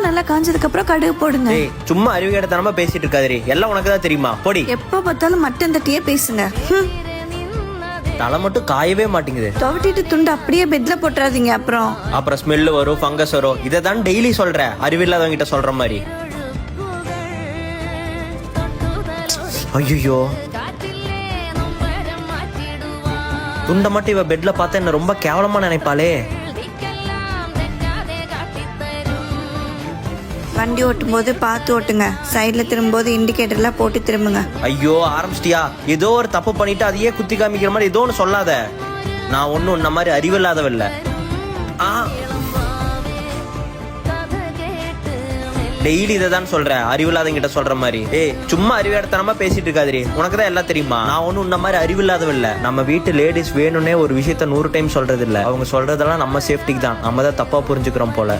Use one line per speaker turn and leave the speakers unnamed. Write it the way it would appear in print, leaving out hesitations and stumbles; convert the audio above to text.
நல்லா காஞ்சதுக்கு அப்புறம் கடுகு போடுங்க.
ஏய் சும்மா அறிவுகேடத்தனமா பேசிட்டு இருக்காதே, எல்லாம் உனக்கு தான் தெரியுமா, போடி.
எப்ப பார்த்தாலும் மட்டன் தட்டியே பேசுங்க.
தலை மட்டும் காயவே மாட்டேங்குது.
துவட்டிட்டு துண்டு அப்படியே பெட்ல போட்டுறாதீங்க. அப்புறம்
ஸ்மெல்லு வரும், ஃபங்கஸ் வரும். இதை தான் டெய்லி சொல்ற, அறிவில்லாதவங்க கிட்ட சொல்ற மாதிரி. ஐயோ, துண்டை மட்டும் இவ பெட்ல பார்த்தா என்ன ரொம்ப கேவலமா நினைப்பாளே.
வண்டி ஓட்டும் போது பார்த்து ஓட்டுங்க. சைட்ல திரும்பும்போது இண்டிகேட்டர்லாம் போட்டு திரும்புங்க.
ஐயோ ஆரம்பிச்சிட்டியா? ஏதோ ஒரு தப்பு பண்ணிட்டு அதையே குத்தி காமிக்கிற மாதிரி ஏதோ ஒன்று சொல்லாத. நான் ஒன்னும் இந்த மாதிரி அறிவில்லாதவில்லை. டெய்லி இதை தான் சொல்ற, அறிவில்லாதங்கிட்ட சொல்ற மாதிரி. ஏய் சும்மா அறிவேடத்தனமா பேசிட்டு இருக்காதே, உனக்கு தான் எல்லாம் தெரியுமா. நான் ஒன்னும் இந்த மாதிரி அறிவில்லாதவில்லை. நம்ம வீட்டு லேடிஸ் வேணும்னே ஒரு விஷயத்த 100 டைம் சொல்றது இல்ல. அவங்க சொல்றதெல்லாம் நம்ம சேஃப்டிக்கு தான். நம்ம தான் தப்பா புரிஞ்சுக்கிறோம் போல.